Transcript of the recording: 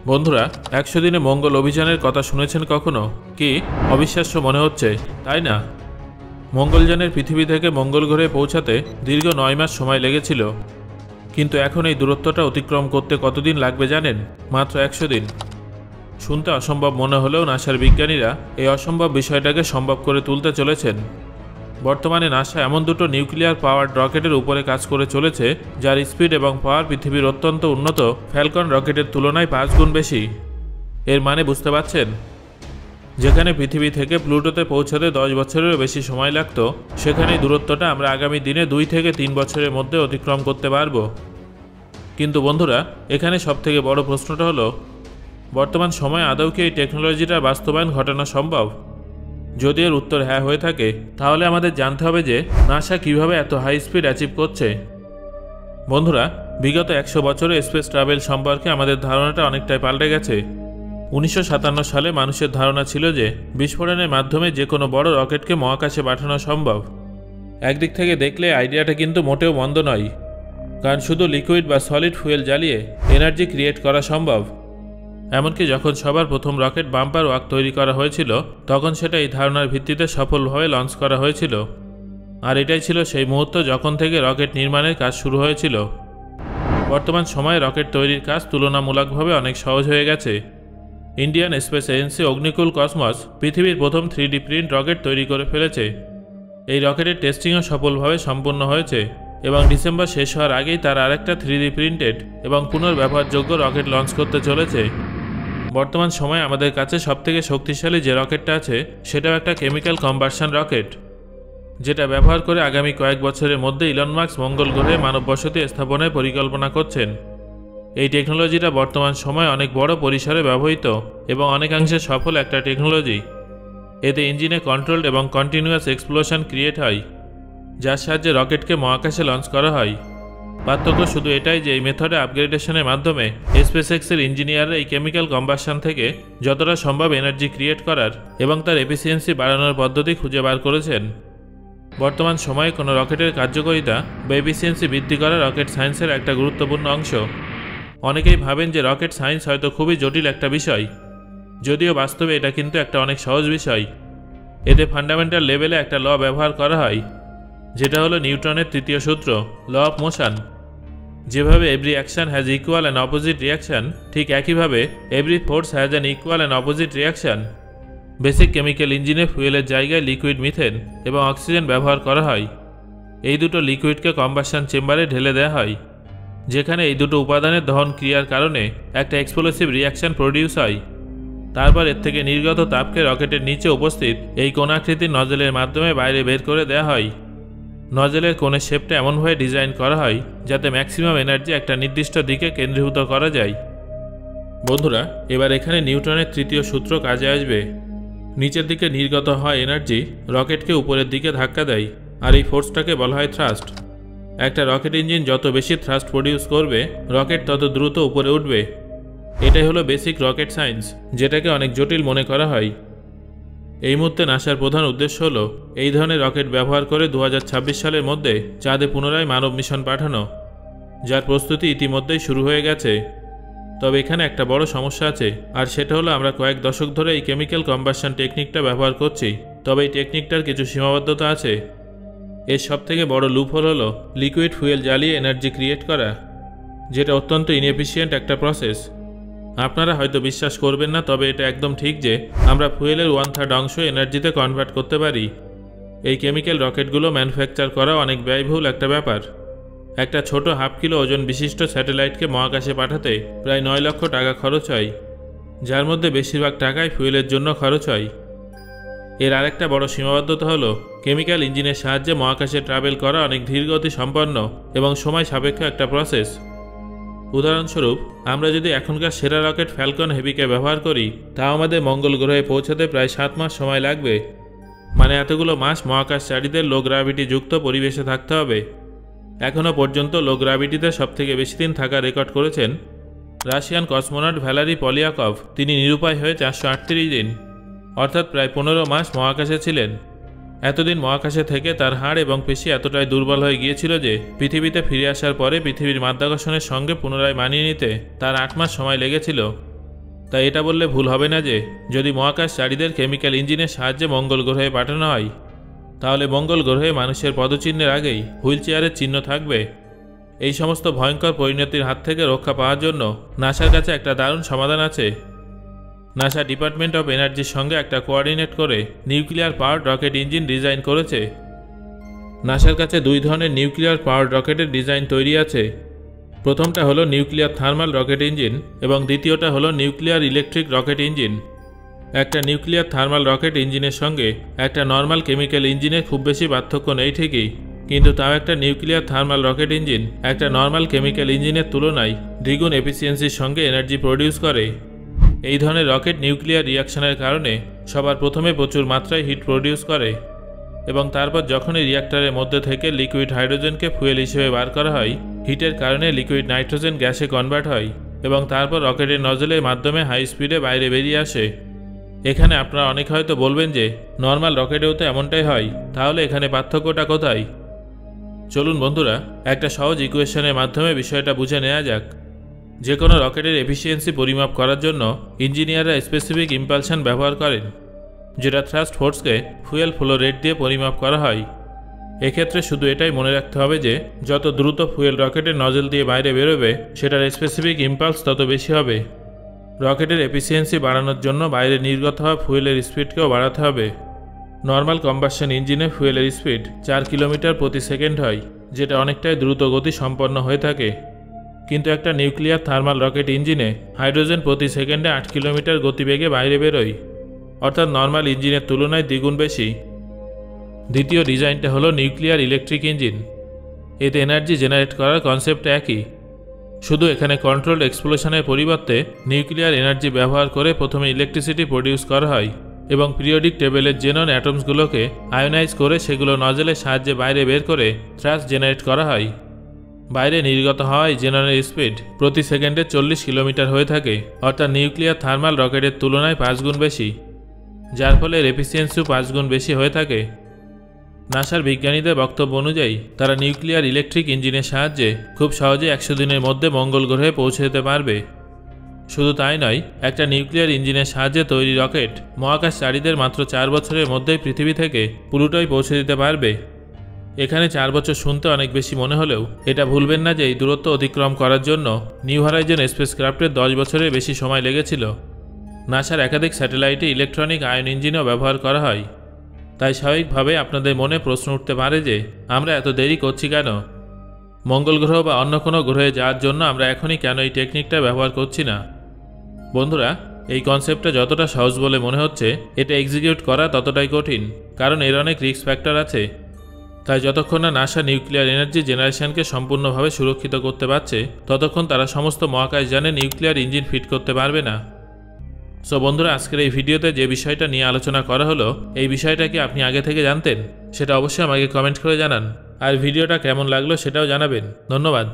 বন্ধুরা ১০০ দিনে মঙ্গল অভিযানের কথা শুনেছেন কখনো? কি অবিশ্বাস্য মনে হচ্ছে, তাই না? মঙ্গলযানের পৃথিবী থেকে মঙ্গল গ্রহে পৌঁছাতে দীর্ঘ ৯ মাস সময় লেগেছিল, কিন্তু এখন এই দূরত্বটা অতিক্রম করতে কতদিন লাগবে জানেন? মাত্র ১০০ দিন। শুনতে অসম্ভব মনে হলেও নাসার বিজ্ঞানীরা এই অসম্ভব বিষয়টাকে সম্ভব করে তুলতে চলেছেন। বর্তমানে নাসা এমন দুটো নিউক্লিয়ার পাওয়ার্ড রকেটের উপরে কাজ করে চলেছে যার স্পিড এবং পাওয়ার পৃথিবীর অত্যন্ত উন্নত ফ্যালকন রকেটের তুলনায় ৫ গুণ বেশি। এর মানে বুঝতে পারছেন? যেখানে পৃথিবী থেকে প্লুটোতে পৌঁছাতে ১০ বছরেরও বেশি সময় লাগত, সেখানেই দূরত্বটা আমরা আগামী দিনে ২ থেকে ৩ বছরের মধ্যে অতিক্রম করতে পারব। কিন্তু বন্ধুরা, এখানে সবথেকে বড় প্রশ্নটা হলো, বর্তমান সময়ে আদৌ কি এই টেকনোলজিটার বাস্তবায়ন ঘটানো সম্ভব? যদি এর উত্তর হ্যাঁ হয়ে থাকে, তাহলে আমাদের জানতে হবে যে নাসা কিভাবে এত হাই স্পিড অ্যাচিভ করছে। বন্ধুরা, বিগত ১০০ বছরে স্পেস ট্রাভেল সম্পর্কে আমাদের ধারণাটা অনেকটাই পাল্টে গেছে। ১৯৫৭ সালে মানুষের ধারণা ছিল যে বিস্ফোরণের মাধ্যমে যে কোনো বড় রকেটকে মহাকাশে পাঠানো সম্ভব। একদিক থেকে দেখলে আইডিয়াটা কিন্তু মোটেও মন্দ নয়, কারণ শুধু লিকুইড বা সলিড ফুয়েল জ্বালিয়ে এনার্জি ক্রিয়েট করা সম্ভব। এমনকি যখন সবার প্রথম রকেট বাম্পার ওয়াক তৈরি করা হয়েছিল, তখন সেটা এই ধারণার ভিত্তিতে সফলভাবে লঞ্চ করা হয়েছিল। আর এটাই ছিল সেই মুহূর্ত যখন থেকে রকেট নির্মাণের কাজ শুরু হয়েছিল। বর্তমান সময়ে রকেট তৈরির কাজ তুলনামূলকভাবে অনেক সহজ হয়ে গেছে। Indian space agency Agnikul cosmos পৃথিবীর প্রথম 3D প্রিন্ট রকেট তৈরি করে ফেলেছে। এই রকেটের টেস্টিংও সফলভাবে সম্পন্ন হয়েছে এবং ডিসেম্বর শেষ হওয়ার আগেই তার আরেকটা 3D প্রিন্টেড এবং পুনর্ব্যবহারযোগ্য রকেট লঞ্চ করতে চলেছে। বর্তমান সময়ে আমাদের কাছে সবথেকে শক্তিশালী যে রকেটটা আছে, সেটাও একটা কেমিক্যাল কম্বাসশন রকেট, যেটা ব্যবহার করে আগামী কয়েক বছরের মধ্যে ইলন মাস্ক মঙ্গল গ্রহে মানব বসতি স্থাপনের পরিকল্পনা করছেন। এই টেকনোলজিটা বর্তমান সময়ে অনেক বড় পরিসরে ব্যবহৃত এবং অনেকাংশে সফল একটা টেকনোলজি। এতে ইঞ্জিনে কন্ট্রোলড এবং কন্টিনিউয়াস এক্সপ্লোশন ক্রিয়েট হয়, যার সাহায্যে রকেটকে মহাকাশে লঞ্চ করা হয়। পার্থক্য শুধু এটাই যে এই মেথডে আপগ্রেডেশনের মাধ্যমে স্পেসএক্সের ইঞ্জিনিয়াররা এই কেমিক্যাল কম্বাসশন থেকে যতটা সম্ভব এনার্জি ক্রিয়েট করার এবং তার এফিসিয়েন্সি বাড়ানোর পদ্ধতি খুঁজে বার করেছেন। বর্তমান সময়ে কোনো রকেটের কার্যকারিতা বা এফিসিয়েন্সি বৃদ্ধি করা রকেট সায়েন্সের একটা গুরুত্বপূর্ণ অংশ। অনেকেই ভাবেন যে রকেট সায়েন্স হয়তো খুবই জটিল একটা বিষয়, যদিও বাস্তবে এটা কিন্তু একটা অনেক সহজ বিষয়। এতে ফান্ডামেন্টাল লেভেলে একটা ল ব্যবহার করা হয়, যেটা হলো নিউটনের তৃতীয় সূত্র, ল অফ মোশন। যেভাবে every action has equal and opposite reaction, ঠিক একইভাবে every force has an equal and opposite reaction. Basic chemical ইঞ্জিনে ফুয়েলের জায়গায় লিকুইড মিথেন এবং অক্সিজেন ব্যবহার করা হয়। এই দুটো লিকুইডকে কম্বাসশন চেম্বারে ঢেলে দেওয়া হয়, যেখানে এই দুটো উপাদানের দহন ক্রিয়ার কারণে একটা এক্সপ্লোসিভ রিয়াকশন প্রডিউস হয়। তারপর এর থেকে নির্গত তাপকে রকেটের নিচে উপস্থিত এই কোণাকৃতির নজলের মাধ্যমে বাইরে বের করে দেওয়া হয়। নজলের কোণের শেপটা এমনভাবে ডিজাইন করা হয় যাতে ম্যাক্সিমাম এনার্জি একটা নির্দিষ্ট দিকে কেন্দ্রীভূত করা যায়। বন্ধুরা, এবার এখানে নিউটনের তৃতীয় সূত্র কাজে আসবে। নিচের দিকে নির্গত হয় এনার্জি রকেটকে উপরের দিকে ধাক্কা দেয়, আর এই ফোর্সটাকে বলা হয় থ্রাস্ট। একটা রকেট ইঞ্জিন যত বেশি থ্রাস্ট প্রডিউস করবে, রকেট তত দ্রুত উপরে উঠবে। এটাই হলো বেসিক রকেট সায়েন্স, যেটাকে অনেক জটিল মনে করা হয়। এই মুহূর্তে নাসার প্রধান উদ্দেশ্য হলো এই ধরনের রকেট ব্যবহার করে ২০২৬ সালের মধ্যে চাঁদে পুনরায় মানব মিশন পাঠানো, যার প্রস্তুতি ইতিমধ্যেই শুরু হয়ে গেছে। তবে এখানে একটা বড় সমস্যা আছে, আর সেটা হলো আমরা কয়েক দশক ধরে এই কেমিক্যাল কম্বাসশন টেকনিকটা ব্যবহার করছি, তবে এই টেকনিকটার কিছু সীমাবদ্ধতা আছে। এর সবথেকে বড় লুপহোল হলো লিকুইড ফুয়েল জ্বালিয়ে এনার্জি ক্রিয়েট করা, যেটা অত্যন্ত ইনএফিশিয়েন্ট একটা প্রসেস। আপনারা হয়তো বিশ্বাস করবেন না, তবে এটা একদম ঠিক যে আমরা ফুয়েলের 1/3 অংশ এনার্জিতে কনভার্ট করতে পারি। এই কেমিক্যাল রকেটগুলো ম্যানুফ্যাকচার করা অনেক ব্যয়বহুল একটা ব্যাপার। একটা ছোট 1/2 কিলো ওজন বিশিষ্ট স্যাটেলাইটকে মহাকাশে পাঠাতে প্রায় ৯ লক্ষ টাকা খরচ হয়, যার মধ্যে বেশিরভাগ টাকাই ফুয়েলের জন্য খরচ হয়। এর আরেকটা বড় সীমাবদ্ধতা হলো কেমিক্যাল ইঞ্জিনের সাহায্যে মহাকাশে ট্রাভেল করা অনেক ধীরগতি সম্পন্ন এবং সময় সাপেক্ষ একটা প্রসেস। উদাহরণস্বরূপ, আমরা যদি এখনকার সেরা রকেট ফ্যালকন হেভিকে ব্যবহার করি, তা আমাদের মঙ্গল গ্রহে পৌঁছাতে প্রায় 7 মাস সময় লাগবে। মানে এতগুলো মাস মহাকাশচারীদের লো গ্র্যাভিটি যুক্ত পরিবেশে থাকতে হবে। এখনও পর্যন্ত লো গ্র্যাভিটিতে সবথেকে বেশি দিন থাকার রেকর্ড করেছেন রাশিয়ান কসমোনট ভ্যালারি পলিয়াকভ। তিনি নিরুপায় হয়ে 438 দিন, অর্থাৎ প্রায় 15 মাস মহাকাশে ছিলেন। এতদিন মহাকাশে থেকে তার হাড় এবং পেশি এতটাই দুর্বল হয়ে গিয়েছিল যে পৃথিবীতে ফিরে আসার পরে পৃথিবীর মাধ্যাকর্ষণের সঙ্গে পুনরায় মানিয়ে নিতে তার 8 মাস সময় লেগেছিল। তাই এটা বললে ভুল হবে না যে যদি মহাকাশচারীদের কেমিক্যাল ইঞ্জিনের সাহায্যে মঙ্গল গ্রহে পাঠানো হয় তাহলে মঙ্গল গ্রহে মানুষের পদচিহ্নের আগেই হুইল চেয়ারের চিহ্ন থাকবে। এই সমস্ত ভয়ঙ্কর পরিণতির হাত থেকে রক্ষা পাওয়ার জন্য নাসার কাছে একটা দারুণ সমাধান আছে। নাসা ডিপার্টমেন্ট অফ এনার্জির সঙ্গে একটা কোঅর্ডিনেট করে nuclear power rocket engine design করেছে। নাসার কাছে দুই ধরনের নিউক্লিয়ার পাওয়ার রকেটের ডিজাইন তৈরি আছে। প্রথমটা হলো নিউক্লিয়ার থার্মাল রকেট ইঞ্জিন এবং দ্বিতীয়টা হলো নিউক্লিয়ার ইলেকট্রিক রকেট ইঞ্জিন। একটা নিউক্লিয়ার থার্মাল রকেট ইঞ্জিনের সঙ্গে একটা নর্মাল কেমিক্যাল ইঞ্জিনের খুব বেশি পার্থক্য নেই ঠিকই, কিন্তু তাও একটা নিউক্লিয়ার থার্মাল রকেট ইঞ্জিন একটা নর্মাল কেমিক্যাল ইঞ্জিনের তুলনায় দ্বিগুণ এফিসিয়েন্সির সঙ্গে এনার্জি প্রডিউস করে। এই ধরনের রকেট নিউক্লিয়ার রিয়াকশনের কারণে সবার প্রথমে প্রচুর মাত্রায় হিট প্রডিউস করে এবং তারপর যখনই রিয়াক্টরের মধ্যে থেকে লিকুইড হাইড্রোজেনকে ফুয়েল হিসেবে বার করা হয়, হিটের কারণে লিকুইড নাইট্রোজেন গ্যাসে কনভার্ট হয় এবং তারপর রকেটের নজলের মাধ্যমে হাই স্পিডে বাইরে বেরিয়ে আসে। এখানে আপনারা অনেক হয়তো বলবেন যে নর্মাল রকেটেও তো এমনটাই হয়, তাহলে এখানে পার্থক্যটা কোথায়? চলুন বন্ধুরা একটা সহজ ইকুয়েশনের মাধ্যমে বিষয়টা বুঝে নেওয়া যাক। যে কোনো রকেটের এফিসিয়েন্সি পরিমাপ করার জন্য ইঞ্জিনিয়াররা স্পেসিফিক ইম্পালশন ব্যবহার করেন, যেটা থ্রাস্ট ফোর্সকে ফুয়েল ফ্লো রেট দিয়ে পরিমাপ করা হয়। এক্ষেত্রে শুধু এটাই মনে রাখতে হবে যে যত দ্রুত ফুয়েল রকেটের নজল দিয়ে বাইরে বেরোবে সেটার স্পেসিফিক ইম্পালস তত বেশি হবে। রকেটের এফিসিয়েন্সি বাড়ানোর জন্য বাইরে নির্গত হওয়া ফুয়েলের স্পিডকেও বাড়াতে হবে। নর্মাল কম্বাসন ইঞ্জিনে ফুয়েলের স্পিড 4 কিলোমিটার প্রতি সেকেন্ড হয়, যেটা অনেকটাই দ্রুত গতি সম্পন্ন হয়ে থাকে, কিন্তু একটা নিউক্লিয়ার থার্মাল রকেট ইঞ্জিনে হাইড্রোজেন প্রতি সেকেন্ডে 8 কিলোমিটার গতিবেগে বাইরে বেরোয়, অর্থাৎ নর্মাল ইঞ্জিনের তুলনায় দ্বিগুণ বেশি। দ্বিতীয় ডিজাইনটা হলো নিউক্লিয়ার ইলেকট্রিক ইঞ্জিন। এতে এনার্জি জেনারেট করার কনসেপ্ট একই, শুধু এখানে কন্ট্রোলড এক্সপ্লোশনের পরিবর্তে নিউক্লিয়ার এনার্জি ব্যবহার করে প্রথমে ইলেকট্রিসিটি প্রডিউস করা হয় এবং পিরিয়ডিক টেবিলের জেনন অ্যাটমসগুলোকে আয়োনাইজ করে সেগুলো নজলের সাহায্যে বাইরে বের করে থ্রাস্ট জেনারেট করা হয়। বাইরে নির্গত হওয়ায় জেননের স্পিড প্রতি সেকেন্ডে 40 কিলোমিটার হয়ে থাকে, অর্থাৎ নিউক্লিয়ার থার্মাল রকেটের তুলনায় 5 গুণ বেশি, যার ফলে এফিসিয়েন্সিও 5 গুণ বেশি হয়ে থাকে। নাসার বিজ্ঞানীদের বক্তব্য অনুযায়ী তারা নিউক্লিয়ার ইলেকট্রিক ইঞ্জিনের সাহায্যে খুব সহজে 100 দিনের মধ্যে মঙ্গল গ্রহে পৌঁছে যেতে পারবে। শুধু তাই নয়, একটা নিউক্লিয়ার ইঞ্জিনের সাহায্যে তৈরি রকেট মহাকাশচারীদের মাত্র 4 বছরের মধ্যেই পৃথিবী থেকে প্লুটোয় পৌঁছে দিতে পারবে। এখানে 4 বছর শুনতে অনেক বেশি মনে হলেও এটা ভুলবেন না যে এই দূরত্ব অতিক্রম করার জন্য নিউ হরাইজন স্পেসক্রাফটের 10 বছরের বেশি সময় লেগেছিল। নাসার একাধিক স্যাটেলাইটে ইলেকট্রনিক আয়ন ইঞ্জিনও ব্যবহার করা হয়। তাই স্বাভাবিকভাবে আপনাদের মনে প্রশ্ন উঠতে পারে যে আমরা এত দেরি করছি কেন? মঙ্গল গ্রহ বা অন্য কোনো গ্রহে যাওয়ার জন্য আমরা এখনই কেন এই টেকনিকটা ব্যবহার করছি না? বন্ধুরা, এই কনসেপ্টটা যতটা সহজ বলে মনে হচ্ছে, এটা এক্সিকিউট করা ততটাই কঠিন, কারণ এর অনেক রিস্ক ফ্যাক্টর আছে। তাই যতক্ষণ না নাসা নিউক্লিয়ার এনার্জি জেনারেশনকে সম্পূর্ণভাবে সুরক্ষিত করতে পারছে, ততক্ষণ তারা সমস্ত মহাকাশযানে নিউক্লিয়ার ইঞ্জিন ফিট করতে পারবে না। সো বন্ধুরা, আজকের এই ভিডিওতে যে বিষয়টা নিয়ে আলোচনা করা হলো, এই বিষয়টা কি আপনি আগে থেকে জানতেন? সেটা অবশ্যই আমাকে কমেন্ট করে জানান, আর ভিডিওটা কেমন লাগলো সেটাও জানাবেন। ধন্যবাদ।